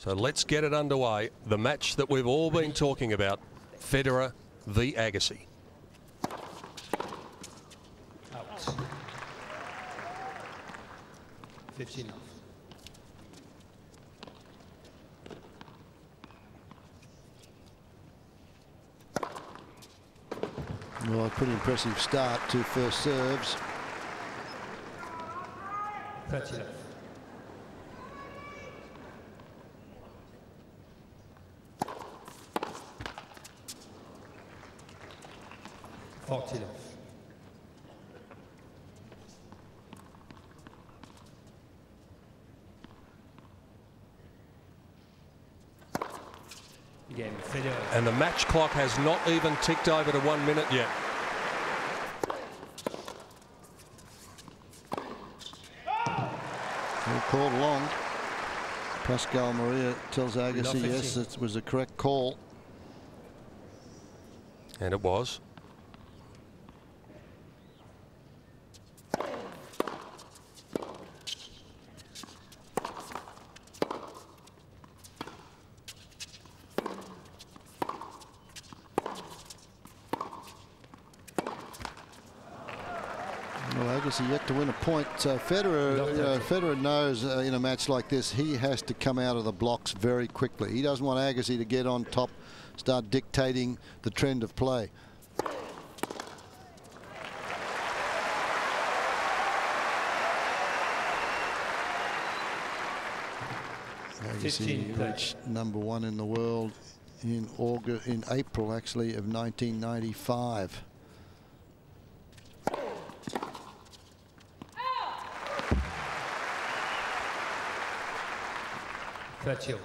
So let's get it underway. The match that we've all been talking about, Federer v Agassi. Out. 15 off. Well, a pretty impressive start to first serves. 30 left. 40 left. Game Federer. And the match clock has not even ticked over to 1 minute yet. Called long. Pascal Maria tells Agassi yes, it was a correct call. And it was. Agassi yet to win a point. So Federer knows in a match like this he has to come out of the blocks very quickly. He doesn't want Agassi to get on top, start dictating the trend of play. Agassi reached #1 in the world in April actually of 1995. Virtue.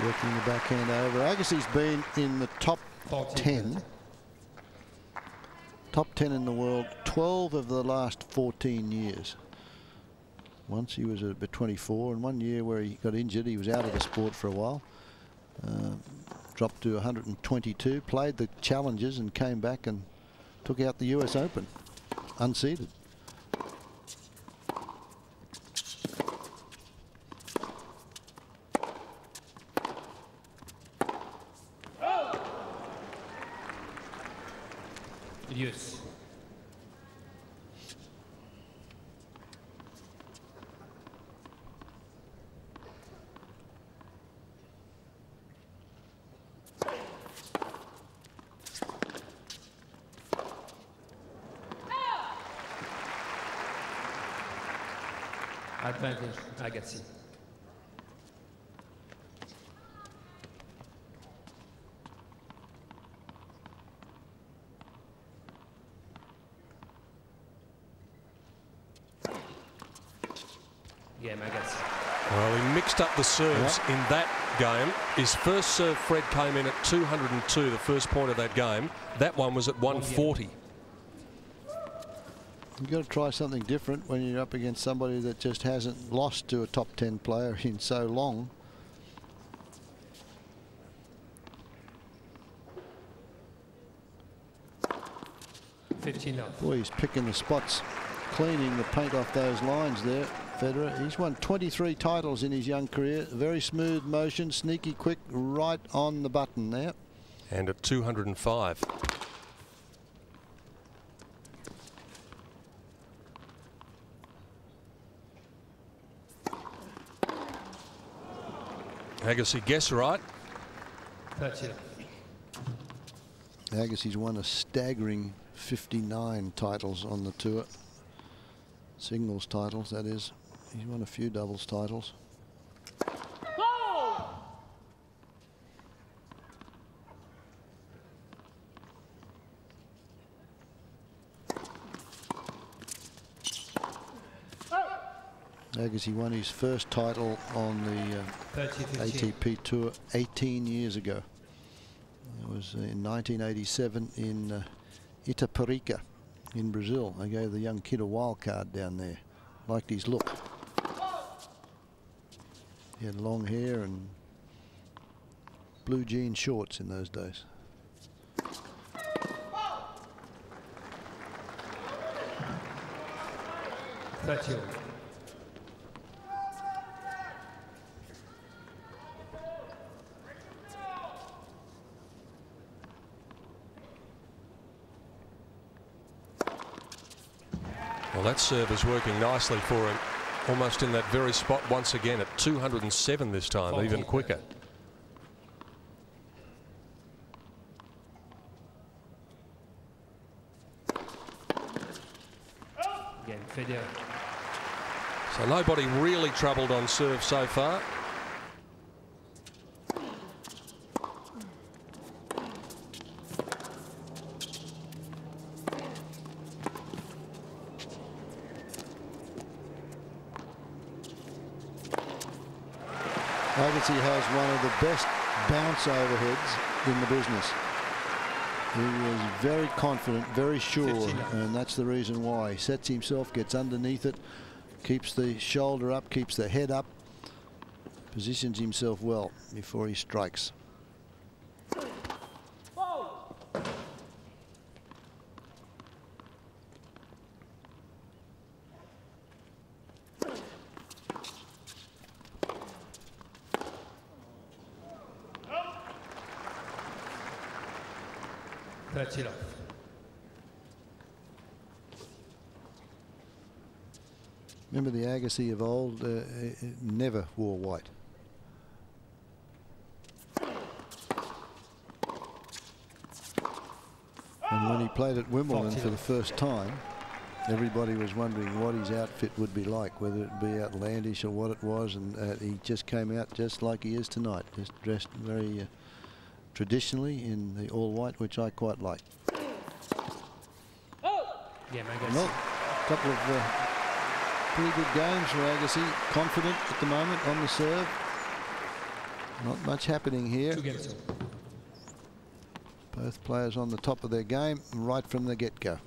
Working the backhand over. Agassi's been in the top 10. Top 10 in the world 12 of the last 14 years. Once he was at 24, and 1 year where he got injured, he was out of the sport for a while. Dropped to 122, played the challenges and came back and took out the US Open, unseeded. Yes. Advantage, Agassi. Well, he mixed up the serves in that game. His first serve, Fred, came in at 202, the first point of that game. That one was at 140. You've got to try something different when you're up against somebody that just hasn't lost to a top 10 player in so long. Boy, he's picking the spots, cleaning the paint off those lines there. Federer, he's won 23 titles in his young career. Very smooth motion, sneaky quick, right on the button there. And at 205. Agassi, guess right. Agassi's won a staggering 59 titles on the tour. Singles titles, that is. He's won a few doubles titles. Agassi won his first title on the ATP Tour 18 years ago. It was in 1987 in Itaparica in Brazil. They gave the young kid a wild card down there. Liked his look. He had long hair and blue jean shorts in those days. Well, that serve is working nicely for him. Almost in that very spot once again at 207 this time, even quicker. Again, Federer. So nobody really troubled on serve so far. Agassi has one of the best bounce overheads in the business. He is very confident, very sure, and that's the reason why. He sets himself, gets underneath it, keeps the shoulder up, keeps the head up, positions himself well before he strikes. Remember the Agassi of old never wore white. And when he played at Wimbledon for the first time, everybody was wondering what his outfit would be like, whether it be outlandish or what it was, and he just came out just like he is tonight, just dressed very traditionally in the all white, which I quite like. Yeah, well, a couple of pretty good games for Agassi. Confident at the moment on the serve. Not much happening here. Both players on the top of their game right from the get-go.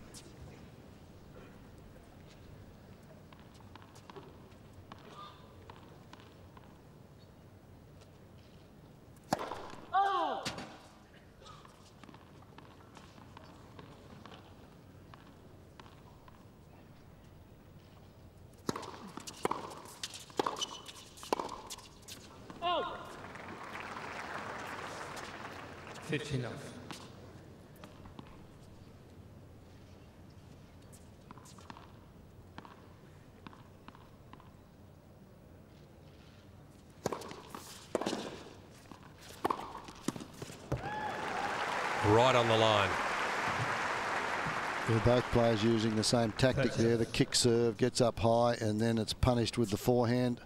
Enough. Right on the line. They're both players using the same tactic there. The kick serve gets up high and then it's punished with the forehand.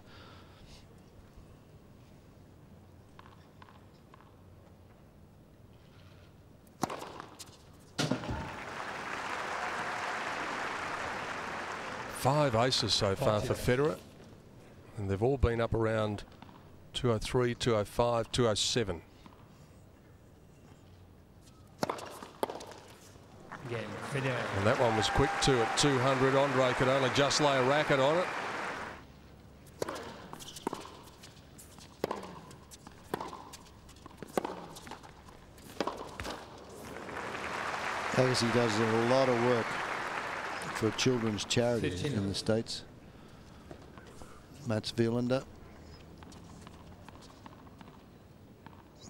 Five aces so far for Federer, and they've all been up around 203, 205, 207. And that one was quick too at 200. Andre could only just lay a racket on it. Agassi does a lot of work for children's charity in the States. Mats Wilander,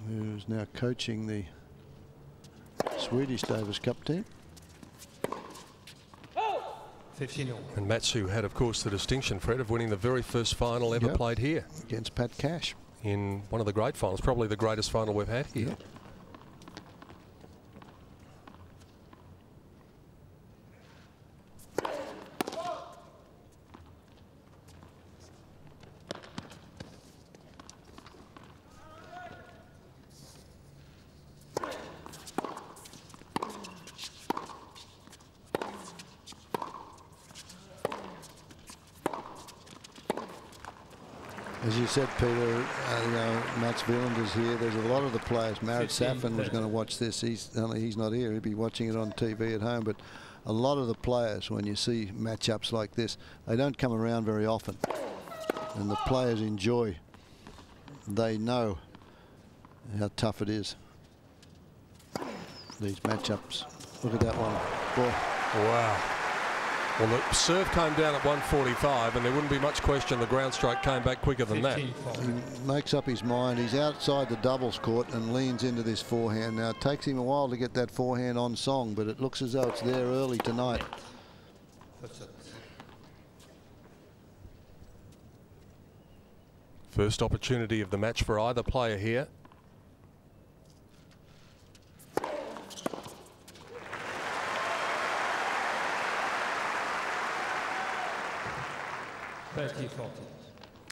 who's now coaching the Swedish Davis Cup team. And Mats, who had, of course, the distinction, Fred, of winning the very first final ever played here. Against Pat Cash. In one of the great finals, probably the greatest final we've had here. Yep. As you said, Peter, you know, Mats Wieland is here. There's a lot of the players. Marit Safin was going to watch this. He's not here. He'd be watching it on TV at home. But a lot of the players, when you see matchups like this, they don't come around very often. And the players enjoy. They know how tough it is. These matchups. Look at that one. Boy. Wow. Well, the serve came down at 145, and there wouldn't be much question the ground stroke came back quicker than that. He makes up his mind. He's outside the doubles court and leans into this forehand. Now, it takes him a while to get that forehand on song, but it looks as though it's there early tonight. First opportunity of the match for either player here.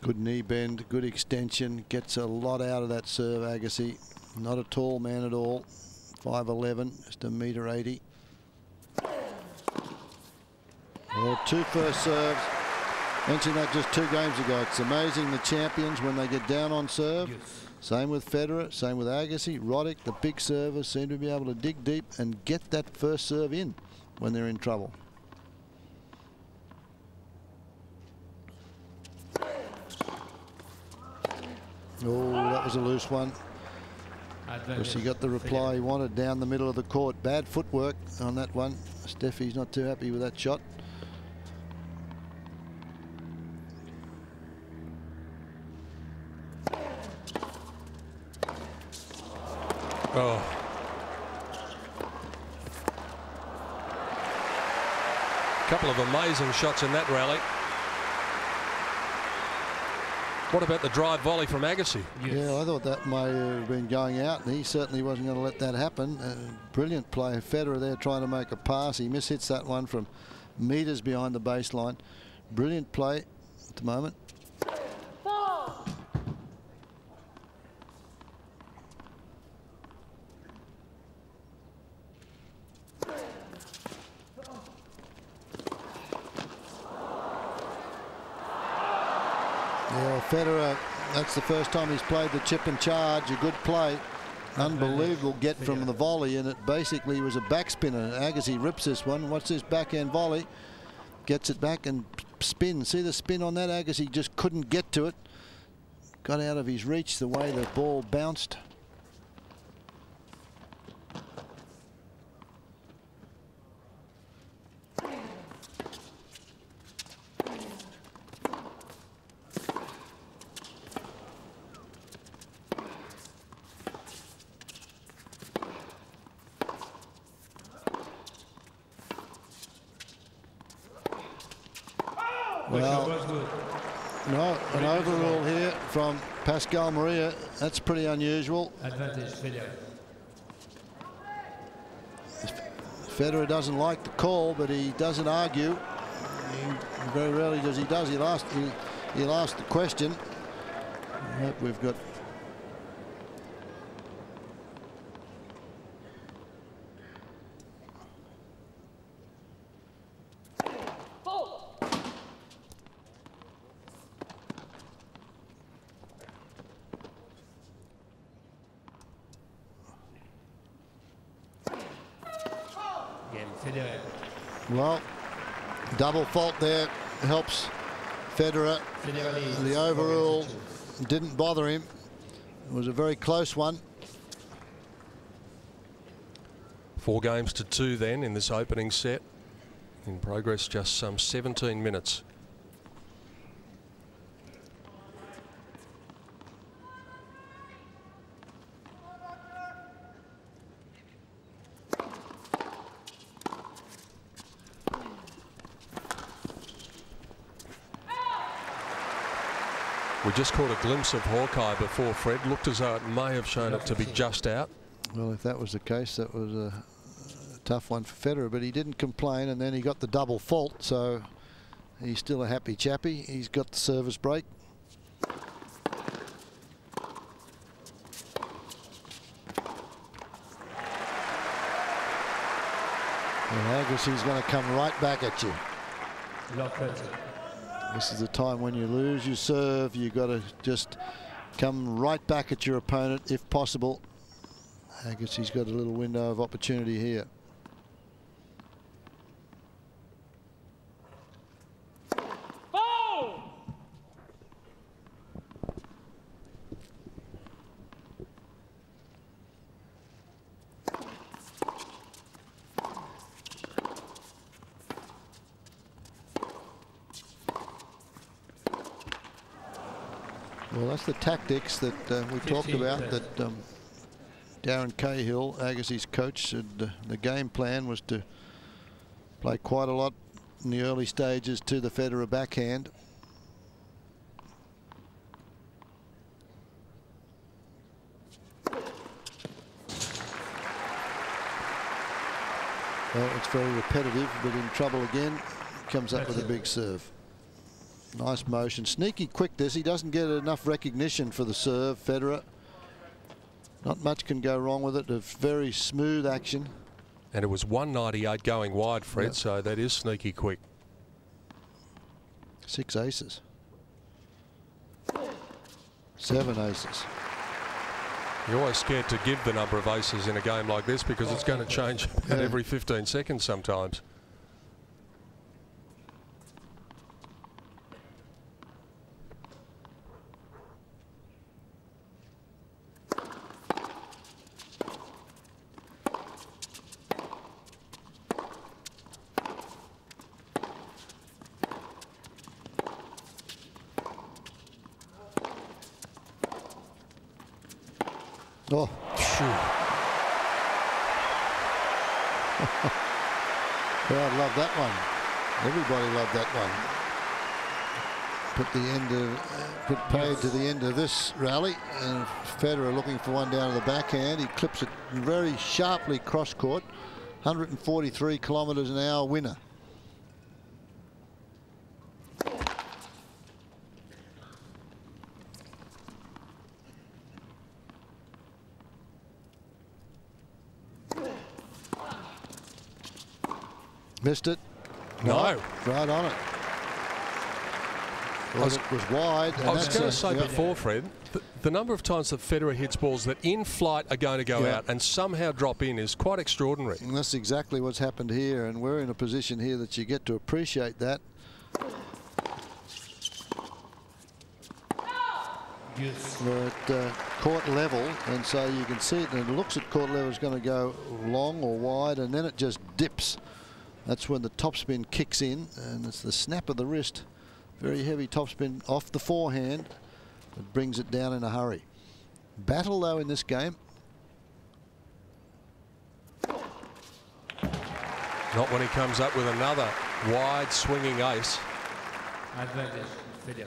Good knee bend, good extension, gets a lot out of that serve, Agassi. Not a tall man at all, 5'11", just $1.80 m. Well, 2 first serves. Mentioned that just 2 games ago. It's amazing the champions when they get down on serve. Same with Federer, same with Agassi. Roddick, the big servers, seem to be able to dig deep and get that first serve in when they're in trouble. Oh, that was a loose one. Because he got the reply he wanted down the middle of the court. Bad footwork on that one. Steffi's not too happy with that shot. Oh. Couple of amazing shots in that rally. What about the drive volley from Agassi? Yeah, I thought that may have been going out, and he certainly wasn't going to let that happen. Brilliant play. Federer there trying to make a pass. He mishits that one from metres behind the baseline. Brilliant play at the moment. Yeah, Federer, that's the first time he's played the chip and charge. A good play. Unbelievable get from the volley, and it basically was a backspinner. Agassi rips this one. What's this backhand volley? Gets it back and spins. See the spin on that? Agassi just couldn't get to it. Got out of his reach the way the ball bounced. Well, no, an overrule here from Pascal Maria. That's pretty unusual. Advantage Federer. Federer doesn't like the call, but he doesn't argue. Very rarely does he. He'll ask the question. I hope we've got. Well, double fault there helps Federer. The overrule didn't bother him. It was a very close one. 4 games to 2 then in this opening set. In progress just some 17 minutes. We just caught a glimpse of Hawkeye before, Fred. Looked as though it may have shown it to be just out. Well, if that was the case, that was a tough one for Federer, but he didn't complain, and then he got the double fault, so he's still a happy chappy. He's got the service break. And Agassi's going to come right back at you. This is the time when you lose your serve, you've got to just come right back at your opponent if possible. Agassi's got a little window of opportunity here. Well, that's the tactics that we talked about, that Darren Cahill, Agassi's coach, said the game plan was to play quite a lot in the early stages to the Federer backhand. Well, it's very repetitive, but in trouble again. Comes up with a big serve. Nice motion, sneaky quickness. He doesn't get enough recognition for the serve, Federer. Not much can go wrong with it. A very smooth action. And it was 198 going wide, Fred, yep. So that is sneaky quick. 6 aces. 7 aces. You're always scared to give the number of aces in a game like this because it's going to change about every 15 seconds sometimes. Oh, crowd loved that one. Everybody loved that one. Put paid to the end of this rally, and Federer looking for one down to the backhand. He clips it very sharply cross court. 143 kilometres an hour winner. Missed it. No. Right on it. Well, it was wide. I was going to say before, Fred, the number of times that Federer hits balls that in flight are going to go out and somehow drop in is quite extraordinary. And that's exactly what's happened here, and we're in a position here that you get to appreciate that. We're at court level, and so you can see it, and it looks at court level is going to go long or wide, and then it just dips. That's when the topspin kicks in, and it's the snap of the wrist. Very heavy topspin off the forehand. It brings it down in a hurry. Battle, though, in this game. Not when he comes up with another wide swinging ace. Advantage, Federer.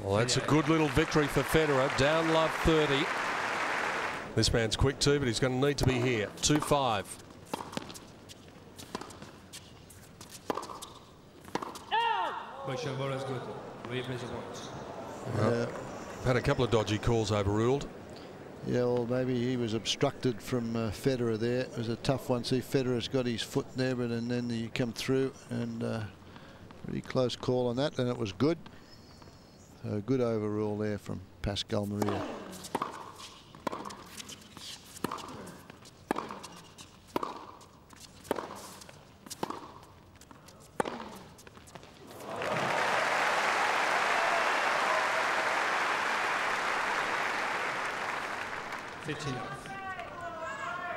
Well, that's a good little victory for Federer. Down love 30. This man's quick too, but he's going to need to be here. 2-5. Had a couple of dodgy calls overruled. Yeah, well, maybe he was obstructed from Federer there. It was a tough one. See, Federer's got his foot there, but and then you come through, and pretty close call on that, and it was good. A good overrule there from Pascal Maria.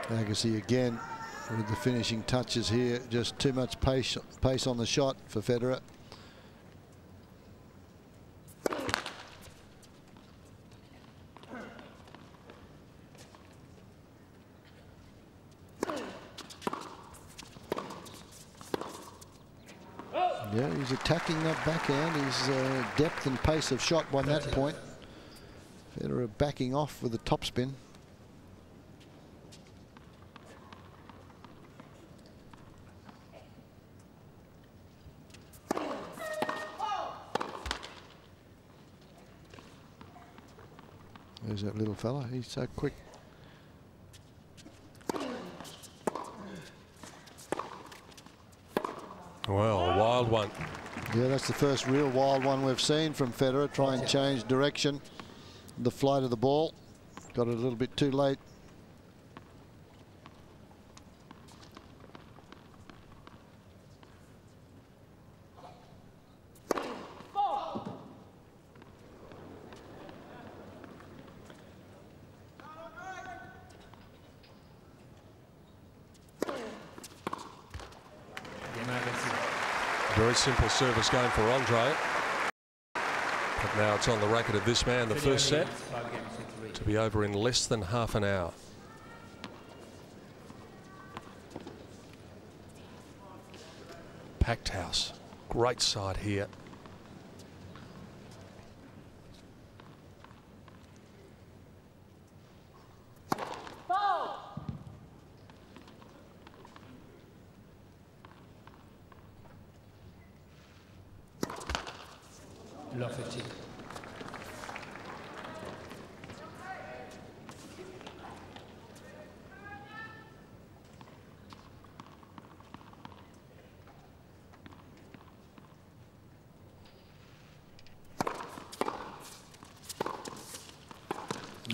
Agassi again with the finishing touches here. Just too much pace on the shot for Federer. Yeah, he's attacking that backhand. His depth and pace of shot won that point. Federer backing off with the topspin. There's that little fella. He's so quick. Well, a wild one. Yeah, that's the first real wild one we've seen from Federer. Try and change direction, the flight of the ball. Got it a little bit too late. Very simple service game for Andre. But now it's on the racket of this man, the first set, to be over in less than half an hour. Packed house. Great side here. Lofty.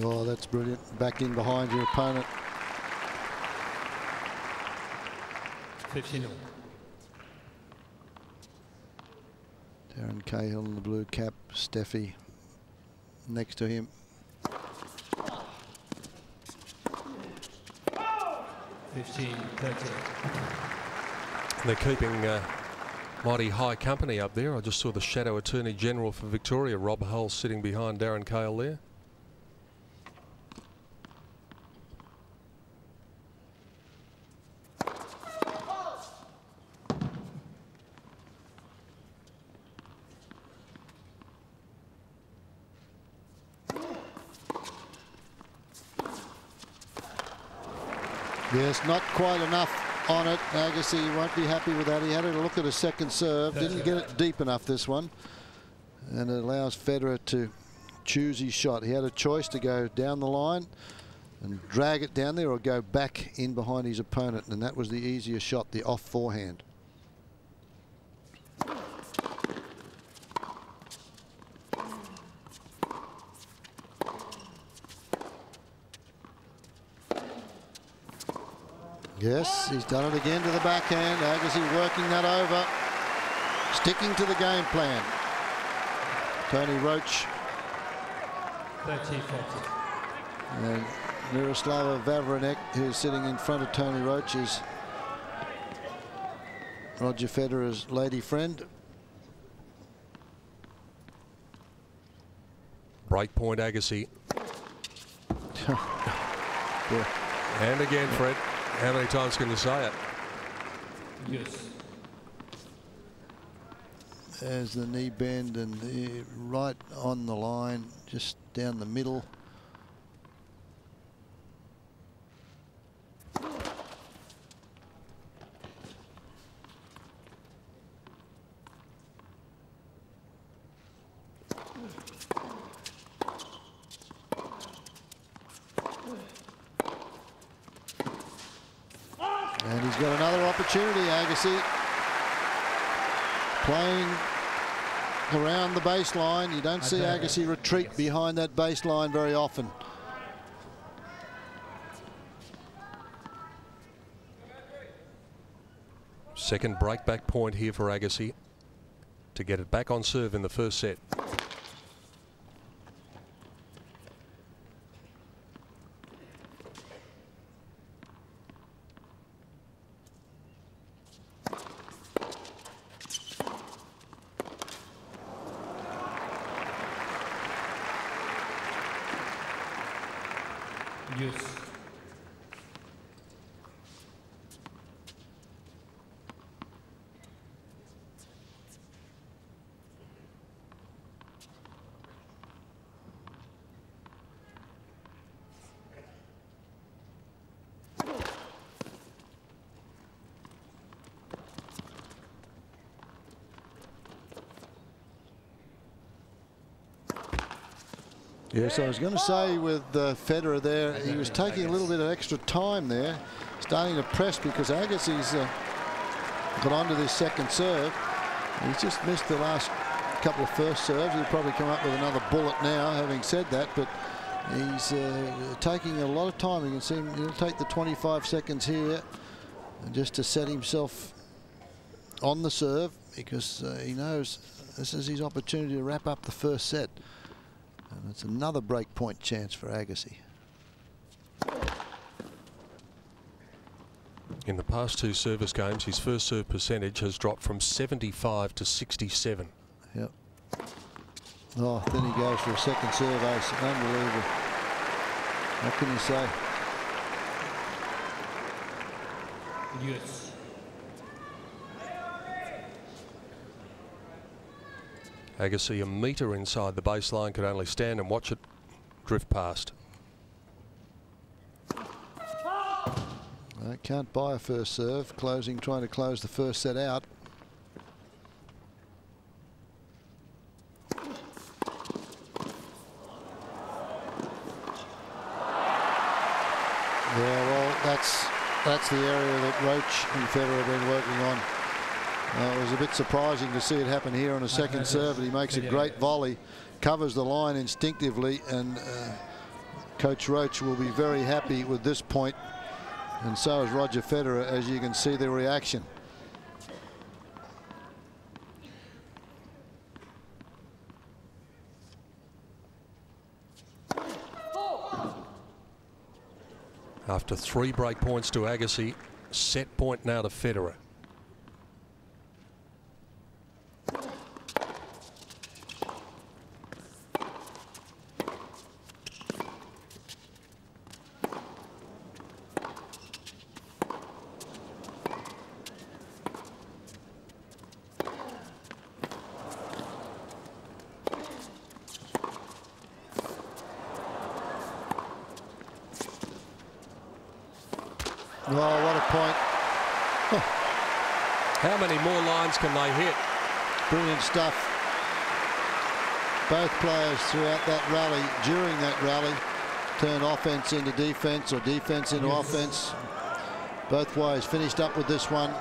Oh, that's brilliant. Back in behind your opponent. 15. Darren Cahill in the blue cap. Steffi next to him. 15-13. They're keeping mighty high company up there. I just saw the Shadow Attorney General for Victoria, Rob Hull, sitting behind Darren Cahill there. Yes, not quite enough on it. Agassi won't be happy with that. He had a look at a second serve. Didn't get it deep enough, this one. And it allows Federer to choose his shot. He had a choice to go down the line and drag it down there or go back in behind his opponent. And that was the easier shot, the off forehand. Yes, he's done it again to the backhand. Agassi working that over, sticking to the game plan. Tony Roach 13-14. and Miroslava Vavranek, who's sitting in front of Tony Roach, is Roger Federer's lady friend. Break point, Agassi. Yeah. And again, Fred. How many times can you say it? Yes. There's the knee bend and the right on the line, just down the middle. And he's got another opportunity, Agassi. Playing around the baseline. You don't see Agassi retreat behind that baseline very often. Second break back point here for Agassi to get it back on serve in the first set. Yes. Yes, I was going to say with Federer there, he was taking a little bit of extra time there, starting to press because Agassi's got onto this second serve. He's just missed the last couple of first serves. He'll probably come up with another bullet now, having said that, but he's taking a lot of time. You can see him, he'll take the 25 seconds here just to set himself on the serve because he knows this is his opportunity to wrap up the first set. And it's another break point chance for Agassi. In the past two service games, his first serve percentage has dropped from 75 to 67. Yep. Oh, then he goes for a second serve ace. Unbelievable. What can you say? Yes. Agassi a metre inside the baseline, could only stand and watch it drift past. Can't buy a first serve. Trying to close the first set out. Yeah, well, that's the area that Roach and Federer have been working on. It was a bit surprising to see it happen here on a second serve, but he makes a great volley, covers the line instinctively, and Coach Roach will be very happy with this point, and so is Roger Federer, as you can see the reaction. After 3 break points to Agassi, set point now to Federer. Oh, what a point. How many more lines can they hit? Brilliant stuff. Both players throughout that rally, during that rally, turn offense into defense or defense into offense. Both ways. Finished up with this one.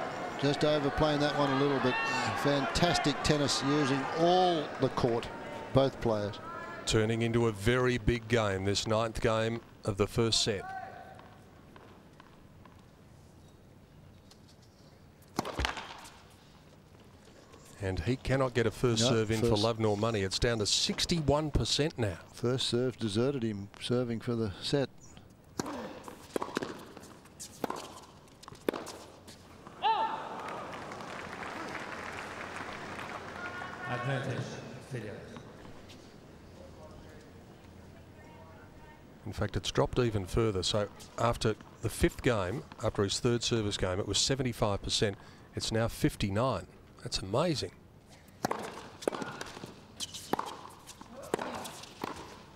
Just overplaying that one a little bit. Fantastic tennis using all the court, both players. Turning into a very big game, this 9th game of the first set. And he cannot get a first serve in for love nor money. It's down to 61% now. First serve deserted him, serving for the set. Advantage, failure. In fact, it's dropped even further. So after the 5th game, after his 3rd service game, it was 75%. It's now 59%. That's amazing.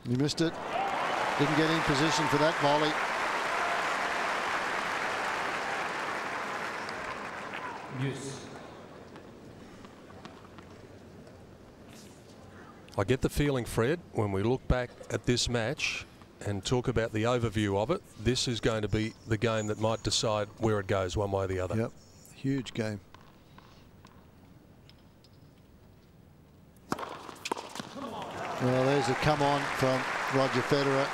He missed it. Didn't get in position for that volley. Yes. I get the feeling, Fred, when we look back at this match and talk about the overview of it, this is going to be the game that might decide where it goes one way or the other. Yep, huge game. Well, there's a come on from Roger Federer,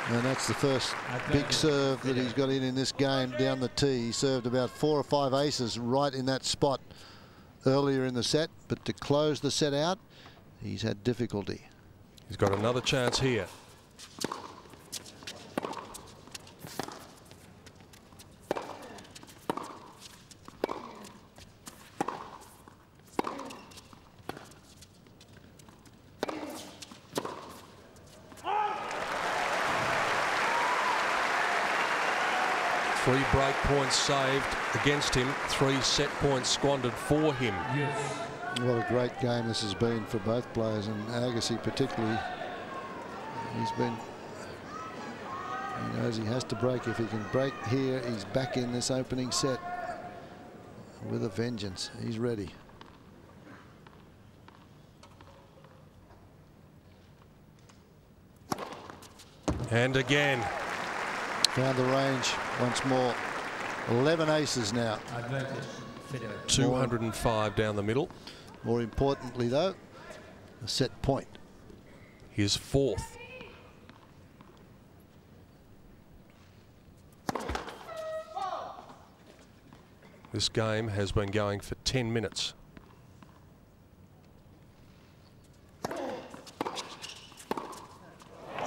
and that's the first big serve that he's got in this game down the tee. He served about 4 or 5 aces right in that spot earlier in the set, but to close the set out, he's had difficulty. He's got another chance here. Three break points saved against him, 3 set points squandered for him. Yes. What a great game this has been for both players, and Agassi particularly. He knows he has to break. If he can break here, he's back in this opening set with a vengeance. He's ready. And again. Found the range once more. 11 aces now. Advantage, Federer. 205 down the middle. More importantly, though, a set point. His fourth. This game has been going for 10 minutes.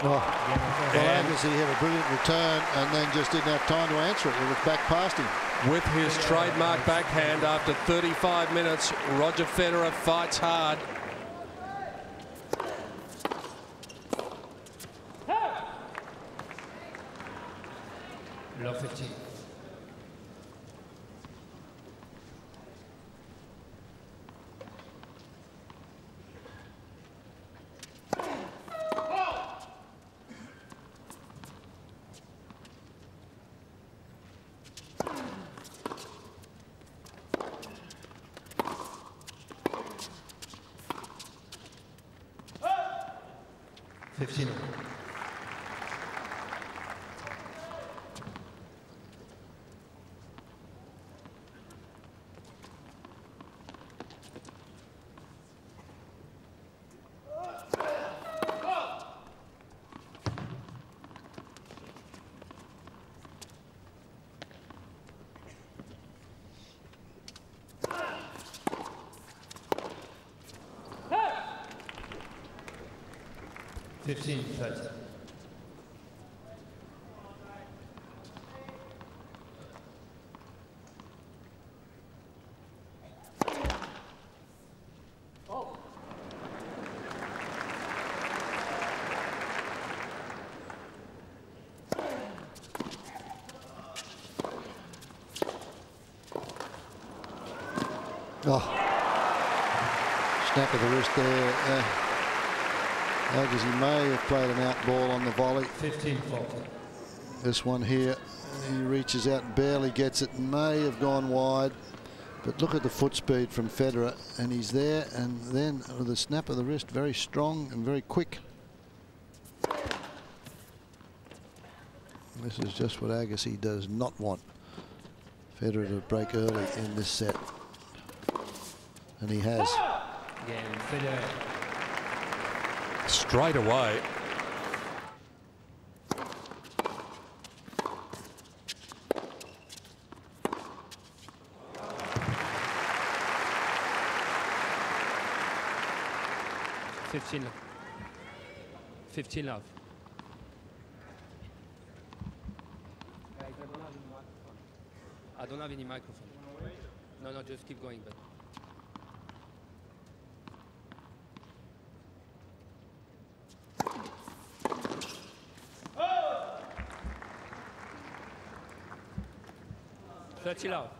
Well, Agassi had a brilliant return and then just didn't have time to answer it. It was back past him. With his trademark backhand after 35 minutes, Roger Federer fights hard. Love 15. Fifteen, 30. Oh, snap of the wrist there. Agassi may have played an out ball on the volley. 15-40. This one here, he reaches out and barely gets it. May have gone wide, but look at the foot speed from Federer, and he's there, and then with the snap of the wrist, very strong and very quick. This is just what Agassi does not want Federer to break early in this set, and he has. Again, Federer. Straight away. Fifteen love. I don't have any microphone. No, just keep going. But 30 love.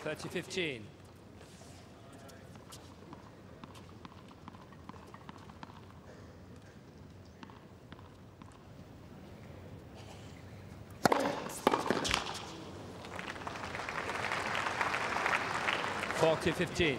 $30-15. $40-15.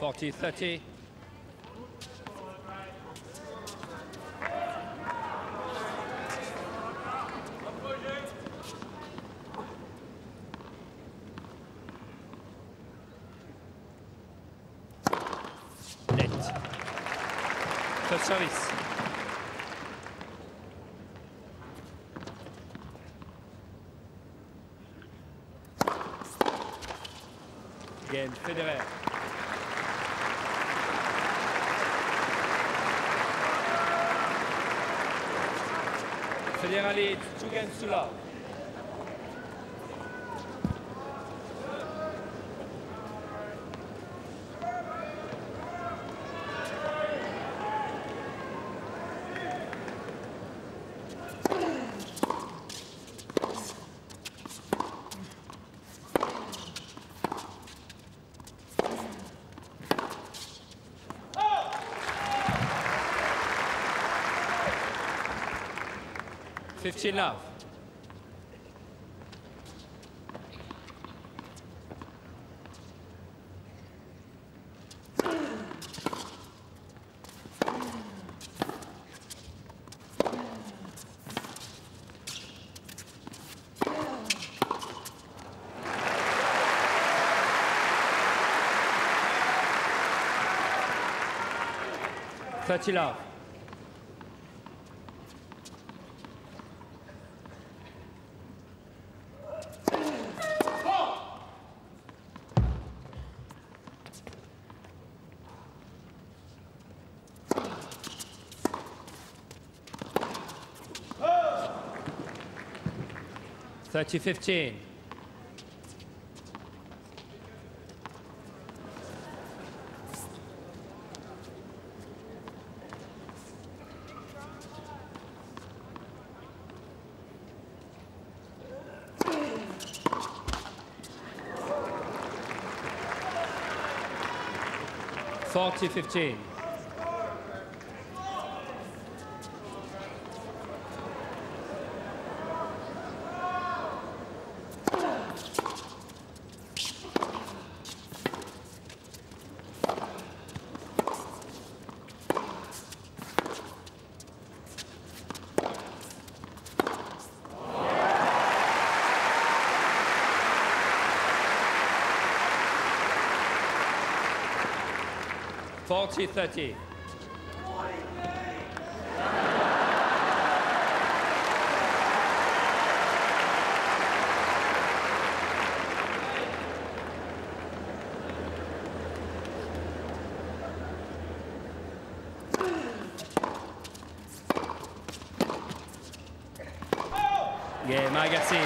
$40-30. First service. Again, Federer. Federer leads 2 games to love. 15 love. Love. Oh. 30-15. $40-15. $40-30. Yeah, Agassi.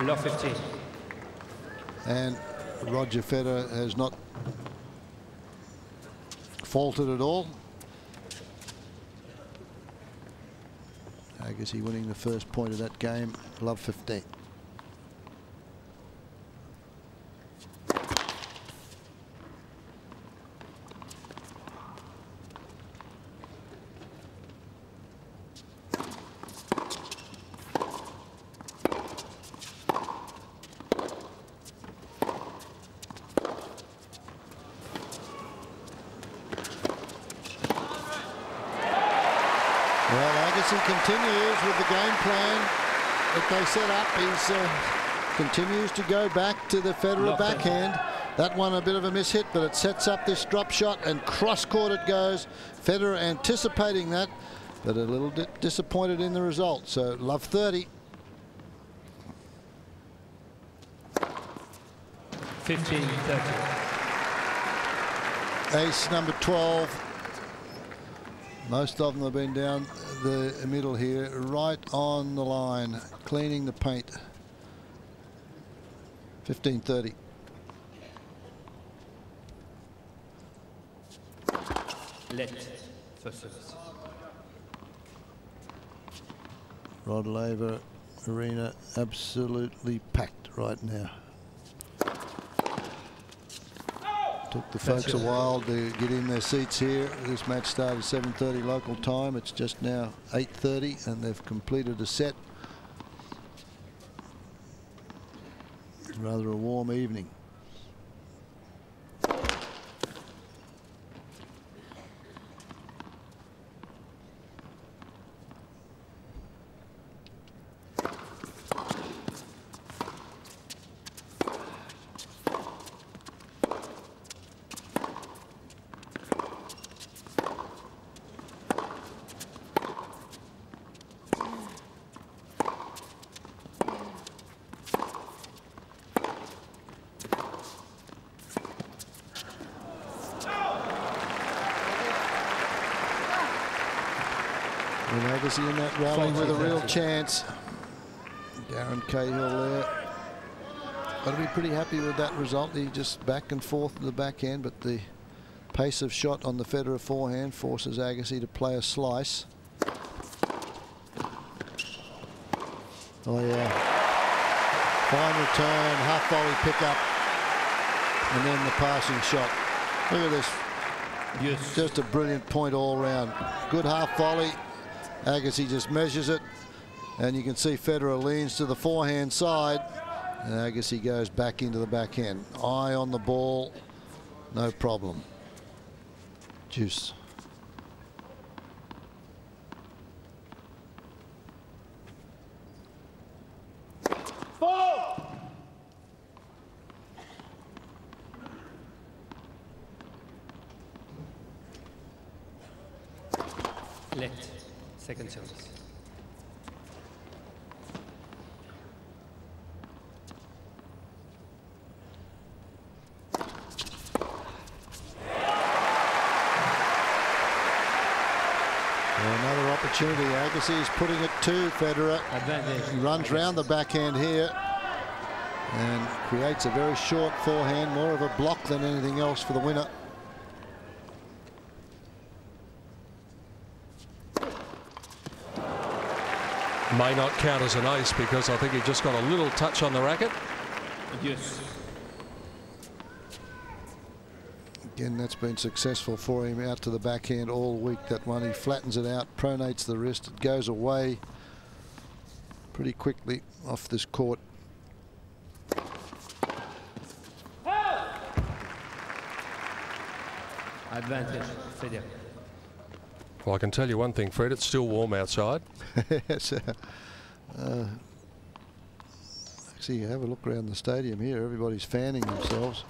Low 15. And Roger Federer has not faltered at all. Agassi winning the first point of that game, love 15. Continues with the game plan that they set up. He continues to go back to the Federer backhand. That one a bit of a mishit, but it sets up this drop shot and cross-court it goes. Federer anticipating that, but a little bit disappointed in the result. So love 30. 15-30. Ace number 12. Most of them have been down the middle here, right on the line, cleaning the paint. 15-30. Left first service. Rod Laver Arena absolutely packed right now. Took the folks a while to get in their seats here. This match started 7:30 local time. It's just now 8:30 and they've completed a set. Rather a warm evening. Agassi in that rally with a real chance. Darren Cahill there. Got to be pretty happy with that result. He just back and forth to the backhand, but the pace of shot on the Federer forehand forces Agassi to play a slice. Oh yeah. Fine return, half volley pickup, and then the passing shot. Look at this. Yes. Just a brilliant point all round. Good half volley. Agassi just measures it, and you can see Federer leans to the forehand side, and Agassi goes back into the backhand. Eye on the ball, no problem. Juice. Left, second service. Another opportunity. Agassi is putting it to Federer. Advantage. He runs round the backhand here and creates a very short forehand, more of a block than anything else for the winner. May not count as an ace because I think he just got a little touch on the racket. Yes. Again, that's been successful for him out to the backhand all week. That one, he flattens it out, pronates the wrist. It goes away pretty quickly off this court. Advantage, Federer. Well, I can tell you one thing, Fred, it's still warm outside. Yes, actually, have a look around the stadium here. Everybody's fanning themselves.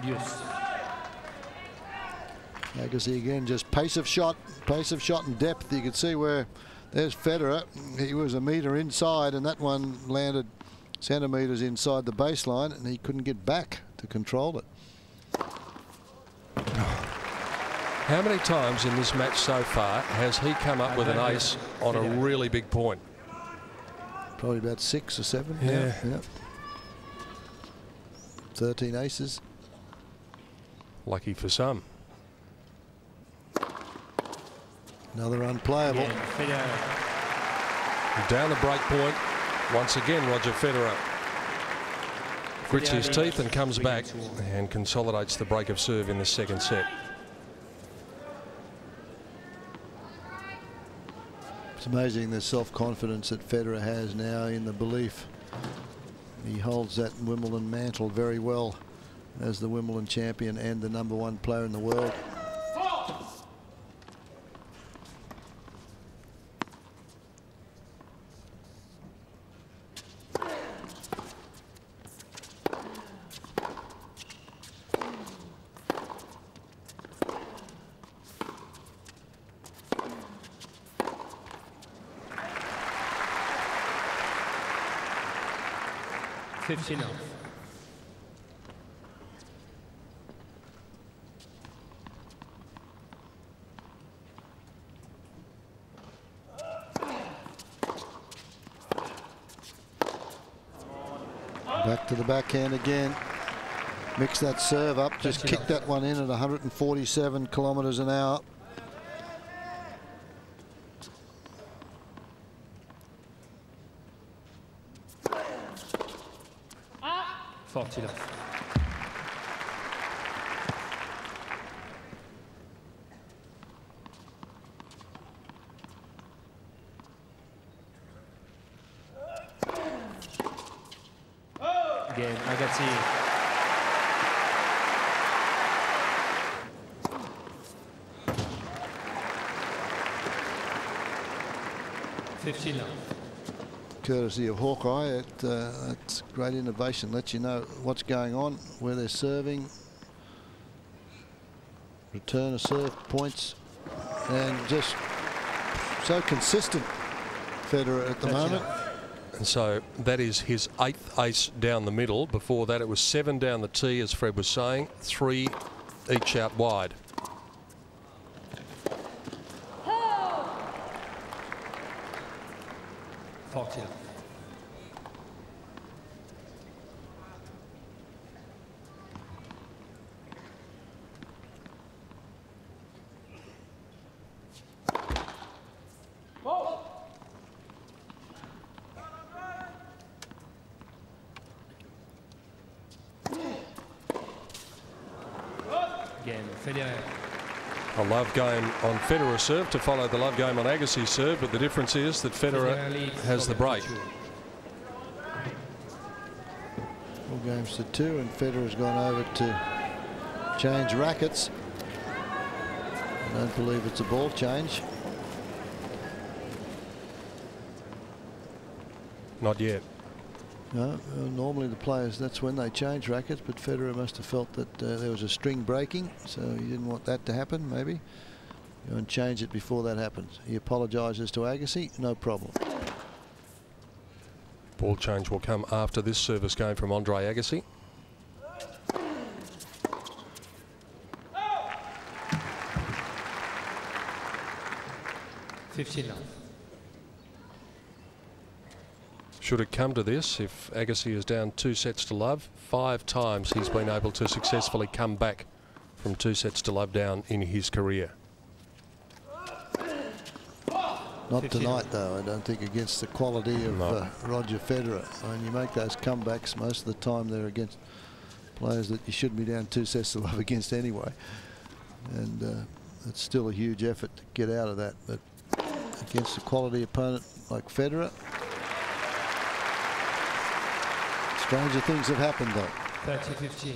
Yes. Agassi again, just pace of shot and depth. You can see where there's Federer. He was a metre inside, and that one landed centimetres inside the baseline, and he couldn't get back to control it. How many times in this match so far has he come up with an ace on a really big point? Probably about 6 or 7. Yeah. Yeah. 13 aces. Lucky for some. Another unplayable. Down the break point. Once again, Roger Federer grits his teeth and comes back and consolidates the break of serve in the second set. It's amazing the self-confidence that Federer has now in the belief. He holds that Wimbledon mantle very well as the Wimbledon champion and the #1 player in the world. Back to the backhand again. Mix that serve up. Just kick that one in at 147 kilometres an hour. Again, Agassi. Courtesy of Hawkeye, that's great innovation. Lets you know what's going on, where they're serving, return of serve points, and just so consistent, Federer at the moment. And so that is his 8th ace down the middle. Before that, it was 7 down the tee, as Fred was saying, 3 each out wide. 40. Again, Federer. A love game on Federer's serve to follow the love game on Agassi's serve, but the difference is that Federer has the break. 4 games to 2, and Federer's gone over to change rackets. I don't believe it's a ball change. Not yet. No, normally the players, that's when they change rackets, but Federer must have felt that there was a string breaking, so he didn't want that to happen, maybe. Go and change it before that happens. He apologises to Agassi, no problem. Ball change will come after this service game from Andre Agassi. Should it come to this, if Agassi is down 2 sets to love, 5 times he's been able to successfully come back from 2 sets to love down in his career. Not tonight, though. I don't think against the quality of Roger Federer. When you make those comebacks, most of the time they're against players that you shouldn't be down 2 sets to love against anyway. And it's still a huge effort to get out of that. But against a quality opponent like Federer, stranger things have happened, though. 30-15.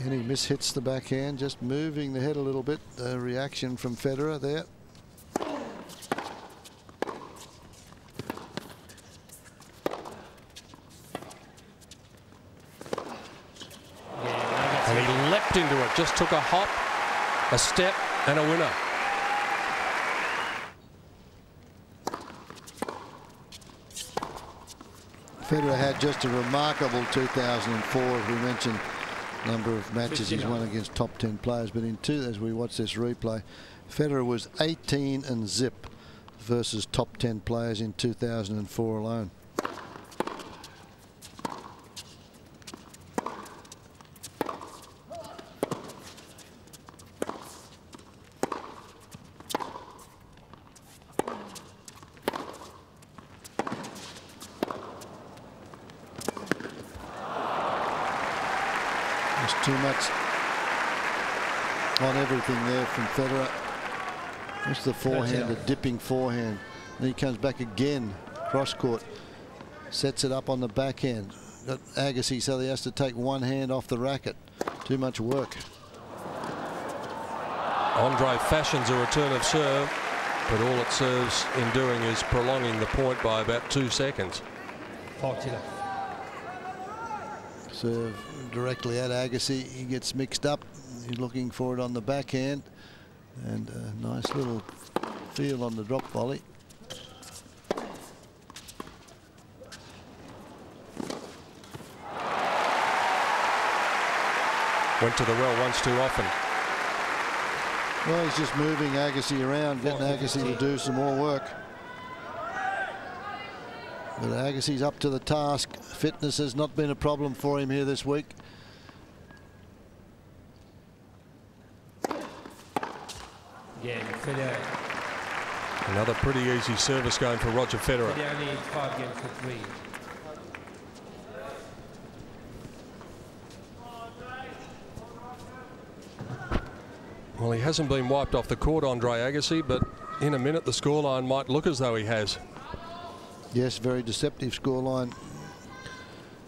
And he mishits the backhand, just moving the head a little bit. The reaction from Federer there. And he leapt into it, just took a hop, a step and a winner. Federer had just a remarkable 2004, as we mentioned. Number of matches he's won against top 10 players, but in two, as we watch this replay, Federer was 18 and zip versus top 10 players in 2004 alone. Too much on everything there from Federer. That's the forehand, a dipping forehand. Then he comes back again, cross court, sets it up on the backhand. Got Agassi, so he has to take one hand off the racket. Too much work. Andre fashions a return of serve, but all it serves in doing is prolonging the point by about 2 seconds. Serve directly at Agassi. He gets mixed up. He's looking for it on the backhand. And a nice little feel on the drop volley. Went to the well once too often. Well, he's just moving Agassi around, getting Agassi to do some more work. But Agassi's up to the task. Fitness has not been a problem for him here this week. Another pretty easy service going for Roger Federer. Federer needs 5 games to 3. Well, he hasn't been wiped off the court, Andre Agassi, but in a minute the scoreline might look as though he has. Yes, very deceptive scoreline.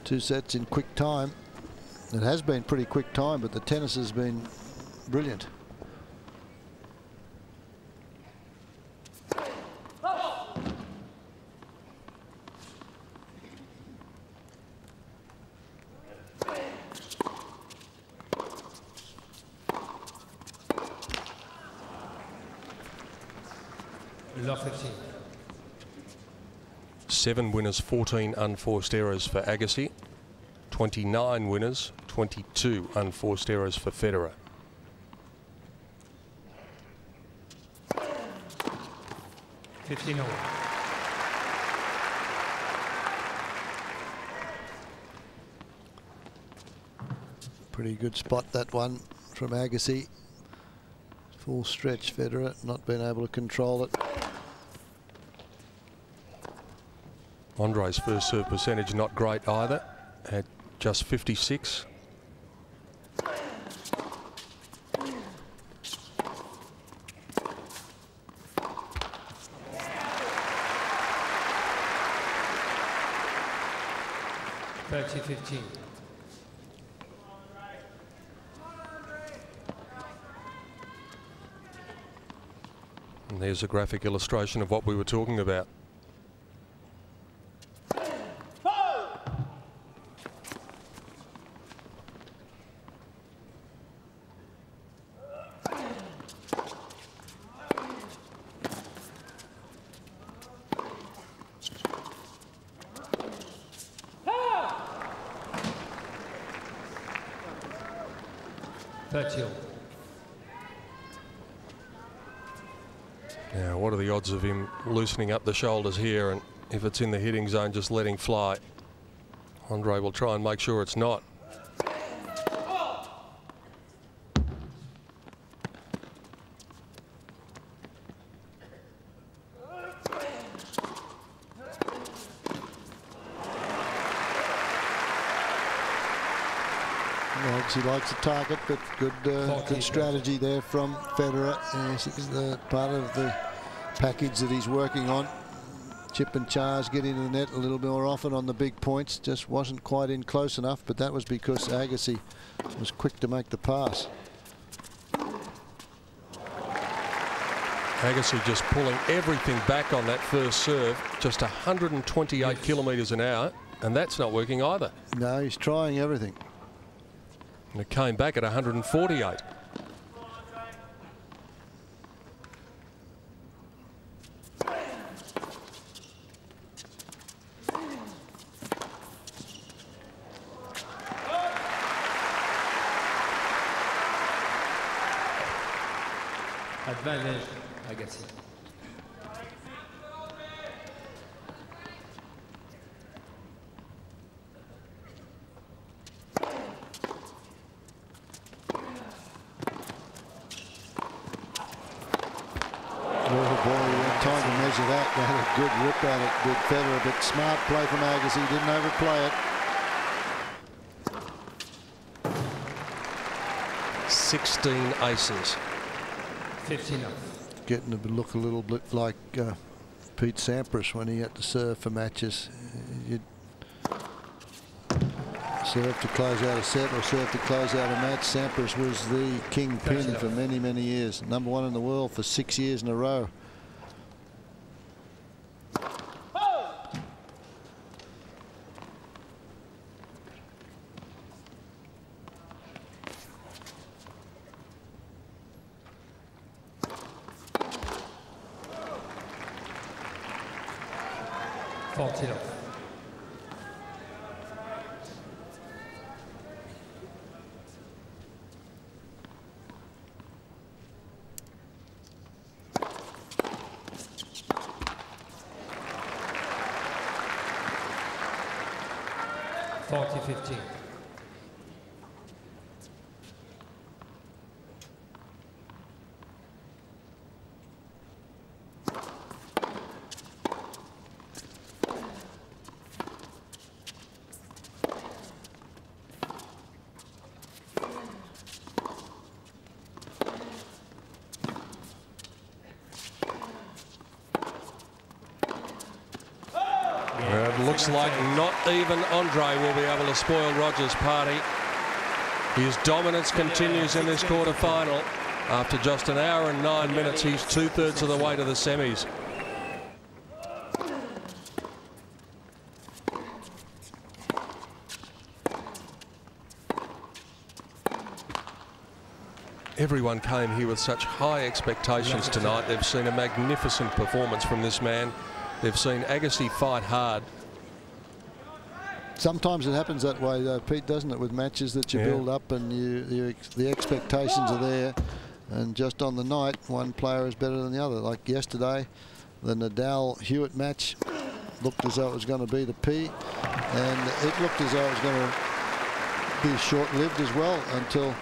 2 sets in quick time. It has been pretty quick time, but the tennis has been brilliant. Love 15. 7 winners, 14 unforced errors for Agassi. 29 winners, 22 unforced errors for Federer. Pretty good spot, that one from Agassi. Full stretch Federer, not being able to control it. Andre's first serve percentage not great either, at just 56. And there's a graphic illustration of what we were talking about. Now, what are the odds of him loosening up the shoulders here, and if it's in the hitting zone, just letting fly? Andre will try and make sure it's not. He likes the target, but good strategy there from Federer. This is the part of the package that he's working on. Chip and charge, get into the net a little bit more often on the big points. Just wasn't quite in close enough, but that was because Agassi was quick to make the pass. Agassi just pulling everything back on that first serve, just 128 kilometres an hour, and that's not working either. No, he's trying everything. And it came back at 148. Advantage, Agassi. That had a good rip at it, did Federer, but smart play from Agassi, didn't overplay it. 16 aces. 15 up. Getting to look a little bit like Pete Sampras when he had to serve for matches. You'd serve to close out a set or serve to close out a match. Sampras was the kingpin for many, many years. #1 in the world for 6 years in a row. Looks like not even Andre will be able to spoil Roger's party. His dominance continues in this quarterfinal. After just an hour and 9 minutes, he's 2/3 of the way to the semis. Everyone came here with such high expectations tonight. They've seen a magnificent performance from this man. They've seen Agassi fight hard. Sometimes it happens that way, though, Pete, doesn't it? With matches that you build up and the expectations are there, and just on the night, one player is better than the other. Like yesterday, the Nadal-Hewitt match looked as though it was going to be the P, and it looked as though it was going to be short-lived as well until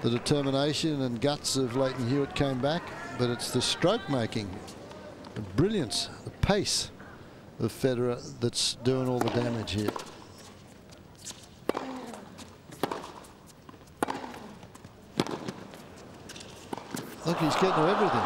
the determination and guts of Leighton Hewitt came back. But it's the stroke making, the brilliance, the pace of Federer that's doing all the damage here. Look, he's getting to everything.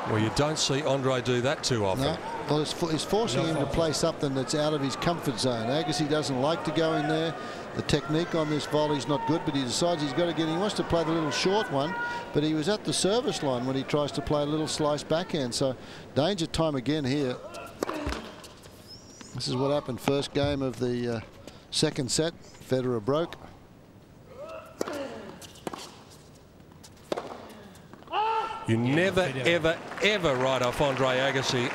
Well, you don't see Andre do that too often. No. Well, he's forcing him to play something that's out of his comfort zone. Agassi doesn't like to go in there. The technique on this volley is not good, but he decides he's got to get in. He wants to play the little short one, but he was at the service line when he tries to play a little slice backhand. So danger time again here. This is what happened first game of the second set. Federer broke. You never, ever, ever write off Andre Agassi,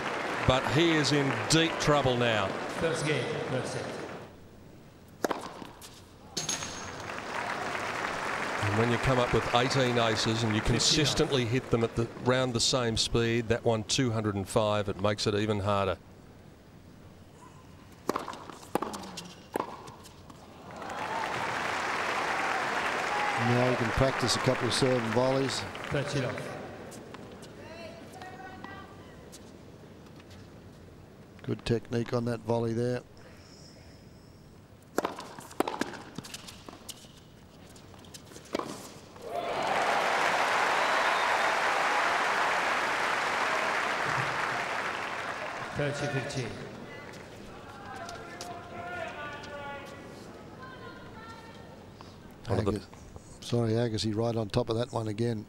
but he is in deep trouble now. First game, first set. And when you come up with 18 aces and you consistently hit them at around the same speed, that one 205, it makes it even harder. Now you can practice a couple of serve and volleys. Touch it off. Good technique on that volley there. Sorry, Agassi right on top of that one again.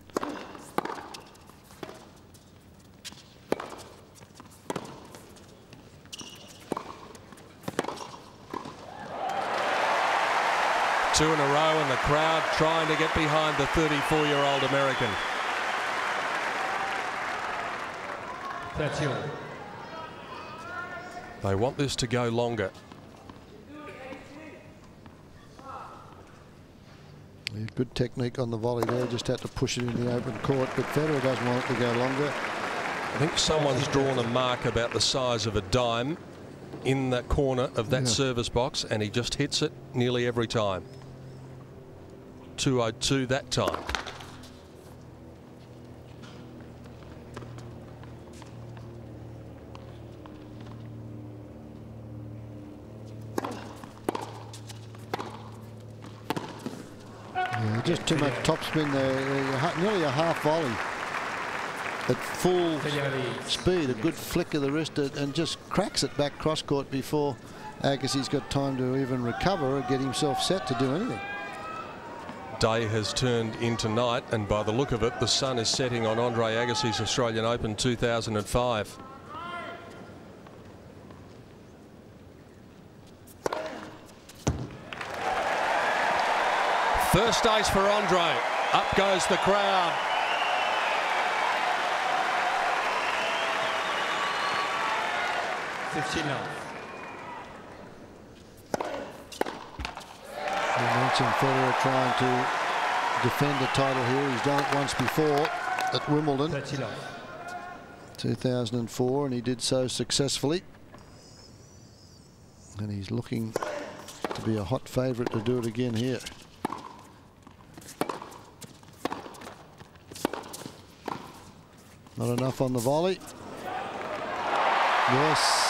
Two in a row, and the crowd trying to get behind the 34-year-old American. That's you. They want this to go longer. Yeah, good technique on the volley there. Just had to push it in the open court, but Federer doesn't want it to go longer. I think someone's drawn a mark about the size of a dime in that corner of that service box, and he just hits it nearly every time. 202 that time. Yeah, just too much topspin there. Nearly a half volley at full speed. A good flick of the wrist and just cracks it back cross court before Agassi's got time to even recover or get himself set to do anything. Day has turned into night, and by the look of it, the sun is setting on Andre Agassi's Australian Open 2005. First ace for Andre. Up goes the crowd. You mentioned Federer trying to defend the title here. He's done it once before at Wimbledon, 2004, and he did so successfully. And he's looking to be a hot favourite to do it again here. Not enough on the volley. Yes.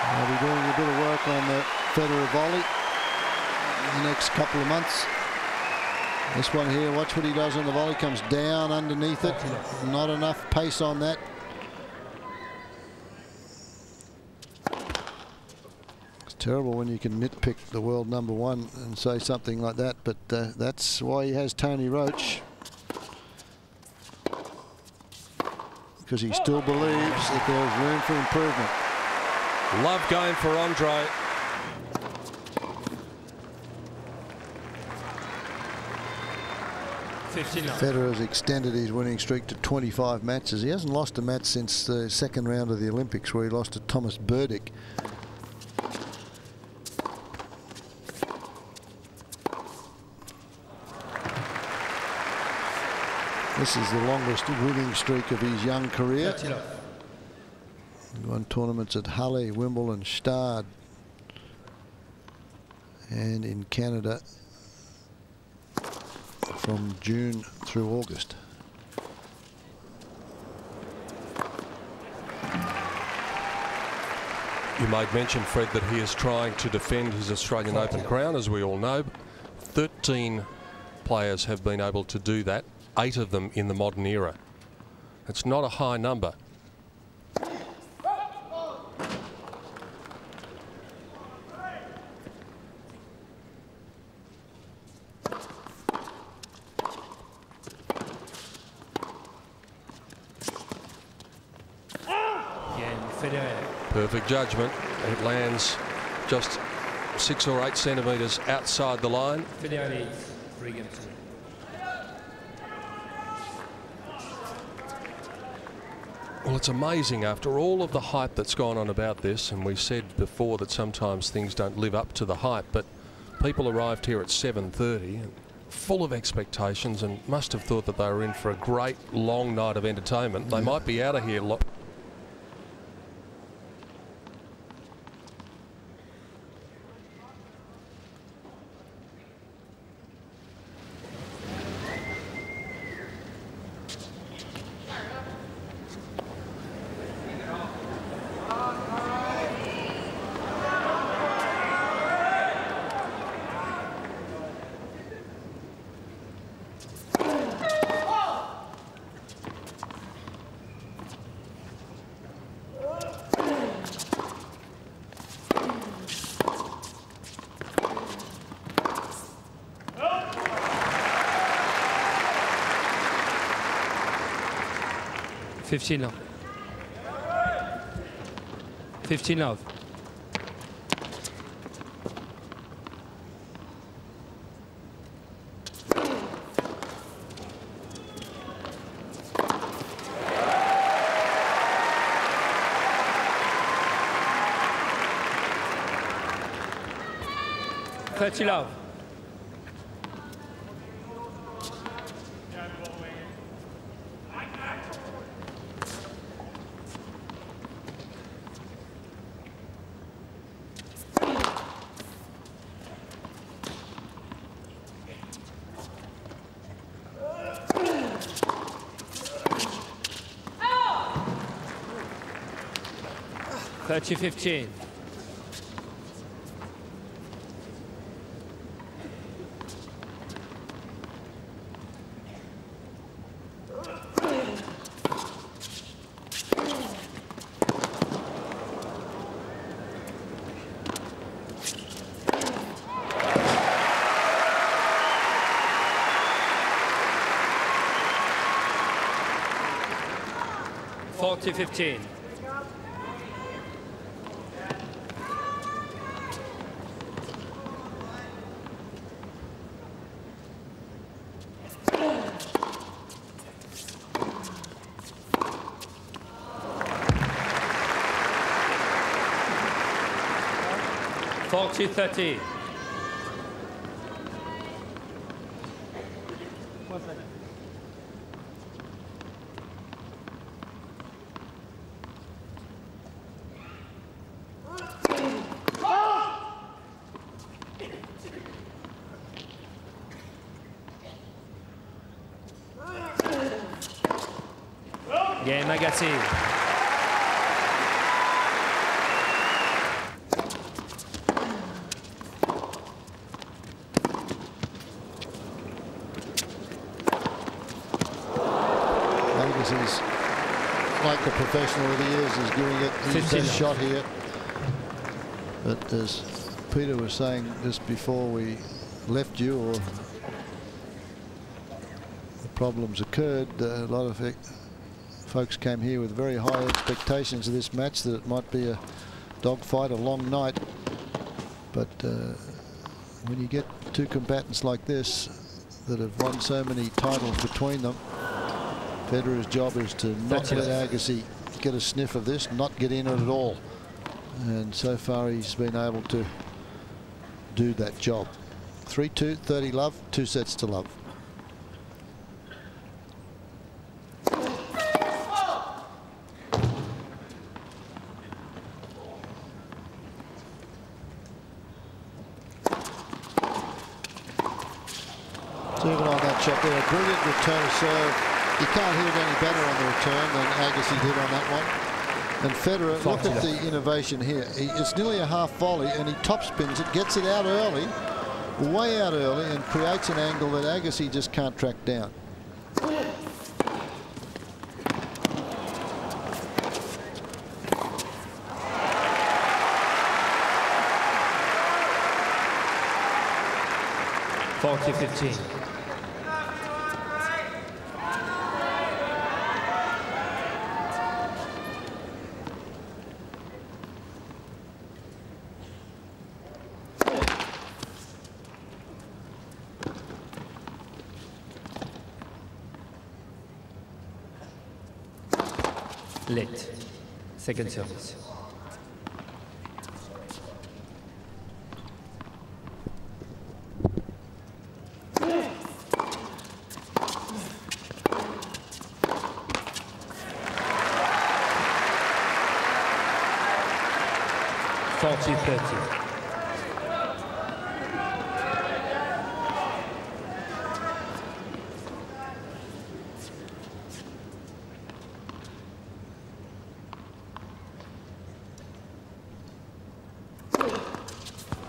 I'll be doing a bit of work on the Federer volley in the next couple of months. This one here, watch what he does on the volley. Comes down underneath it. Not enough pace on that. It's terrible when you can nitpick the world #1 and say something like that, but that's why he has Tony Roach. Because he still believes that there's room for improvement. Love going for Andre. 15 love. Federer's extended his winning streak to 25 matches. He hasn't lost a match since the second round of the Olympics, where he lost to Thomas Burdick. This is the longest winning streak of his young career. He won tournaments at Halle, Wimbledon, Stade, and in Canada from June through August. You made mention, Fred, that he is trying to defend his Australian Open crown, as we all know. 13 players have been able to do that, 8 of them in the modern era. It's not a high number. Perfect judgment. It lands just 6 or 8 centimetres outside the line. Well, it's amazing after all of the hype that's gone on about this, and we said before that sometimes things don't live up to the hype, but people arrived here at 7:30 and full of expectations and must have thought that they were in for a great long night of entertainment. They might be out of here Fifteen love. 15 love. Thirty love. Thirty 15. Forty 15. Forty 30. Game Agassi. Agassi's, like the professional that he is giving it his best shot here. But as Peter was saying just before we left you, or the problems occurred, a lot of folks came here with very high expectations of this match, that it might be a dogfight, a long night. But when you get two combatants like this, that have won so many titles between them. Federer's job is to not let Agassi get a sniff of this, not get in it at all. And so far he's been able to do that job. 3-2, 30 love, 2 sets to love. Even on that shot there, a brilliant return of serve. You can't hit it any better on the return than Agassi did on that one. And Federer, look at the innovation here. It's nearly a half volley and he top spins it, gets it out early, way out early, and creates an angle that Agassi just can't track down. (40-15). Late. Second service.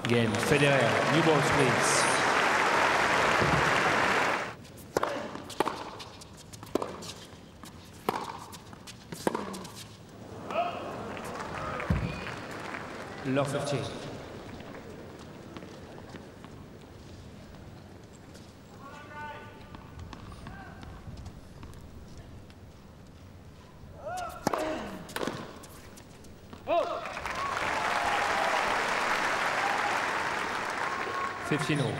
Game, Federer, new balls please. Love 15. All.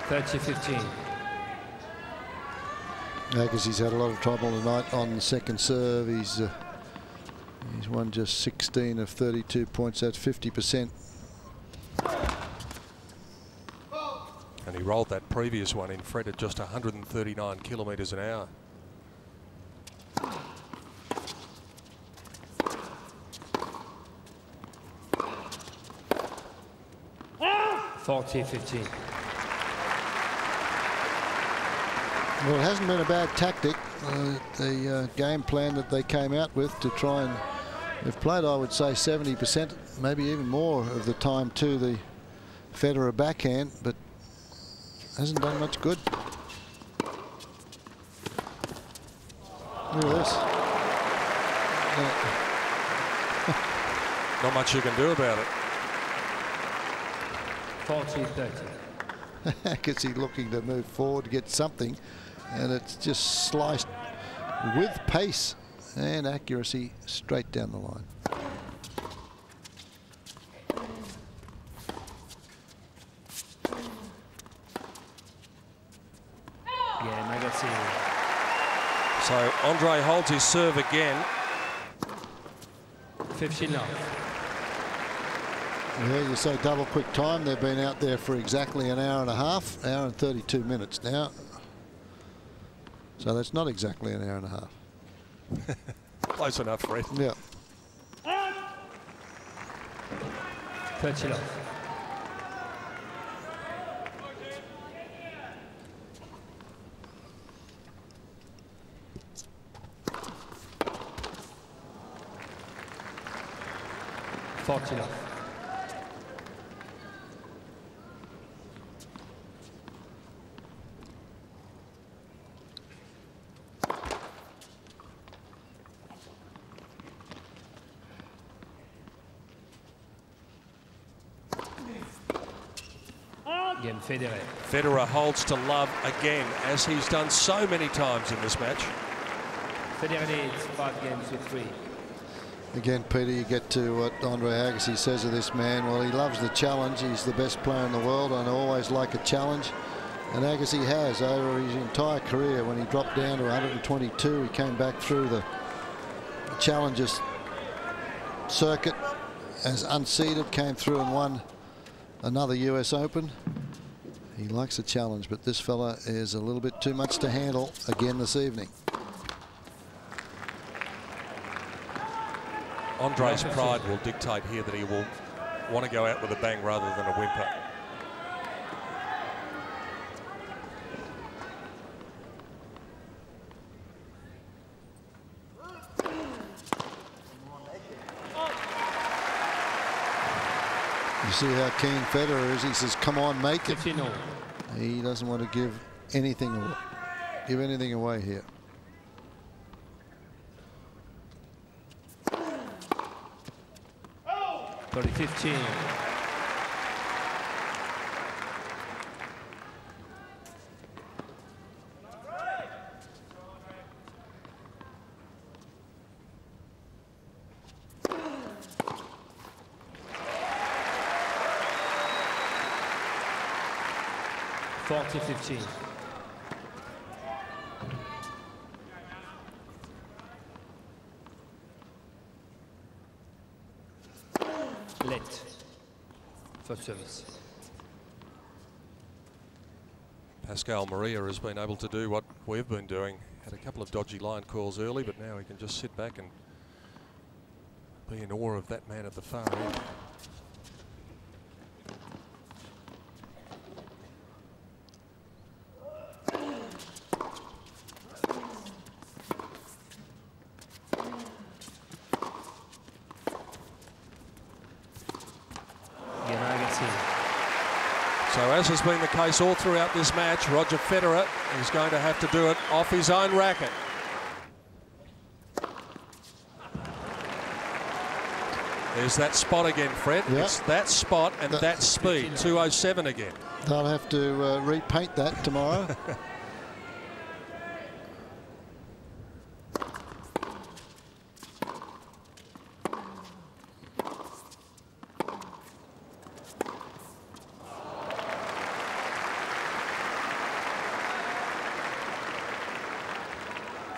(30-15). Agassi's had a lot of trouble tonight on the second serve. He's won just 16 of 32 points. That's 50%. And he rolled that previous one in Fred at just 139 kilometres an hour. (40-15). Well, it hasn't been a bad tactic. The game plan that they came out with to try and they've played, I would say, 70%, maybe even more of the time to the Federer backhand, but hasn't done much good. Look at this. Not much you can do about it. 40-30. Agassi looking to move forward to get something, and it's just sliced with pace and accuracy straight down the line. Yeah, Agassi. So Andre holds his serve again. 15 love. Yeah, you say double quick time. They've been out there for exactly an hour and a half, hour and 32 minutes now. So that's not exactly an hour and a half. Close enough, Fred. Yeah. 30 love. $40 love. Game Federer. Federer holds to love again, as he's done so many times in this match. Federer leads 5 games to 3. Again, Peter, you get to what Andre Agassi says of this man. Well, he loves the challenge. He's the best player in the world, and I always like a challenge. And Agassi has over his entire career. When he dropped down to 122, he came back through the Challengers circuit as unseeded, came through and won another US Open. He likes a challenge, but this fella is a little bit too much to handle again this evening. Andre's pride will dictate here that he will want to go out with a bang rather than a whimper. You see how Cain Federer is. He says, "Come on, make it." He doesn't want to give anything away here. Oh! 30-15. Late. First service. Pascal Maria has been able to do what we've been doing. Had a couple of dodgy line calls early, but now he can just sit back and be in awe of that man at the far end. So as has been the case all throughout this match, Roger Federer is going to have to do it off his own racket. There's that spot again, Fred. Yep. It's that spot and that speed, 207 again. They'll have to repaint that tomorrow.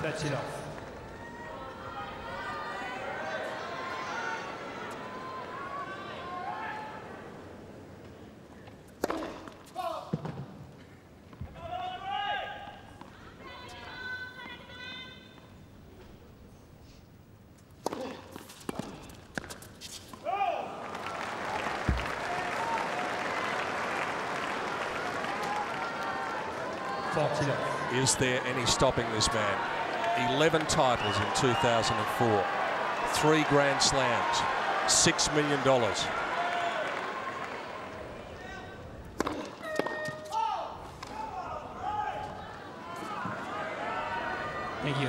That's it off. Is there any stopping this man? 11 titles in 2004, 3 Grand Slams, $6 million. Thank you.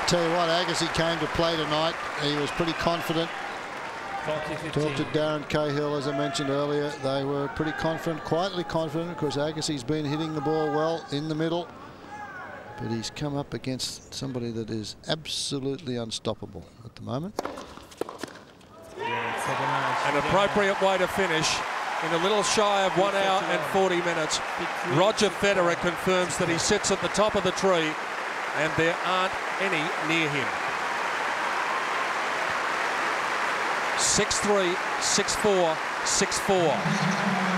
Tell you what, Agassi came to play tonight. He was pretty confident. Talked to Darren Cahill, as I mentioned earlier. They were pretty confident, quietly confident, because Agassi's been hitting the ball well in the middle. But he's come up against somebody that is absolutely unstoppable at the moment. An appropriate way to finish in a little shy of 1 hour and 40 minutes. Roger Federer confirms that he sits at the top of the tree and there aren't any near him. 6-3, 6-4, 6-4.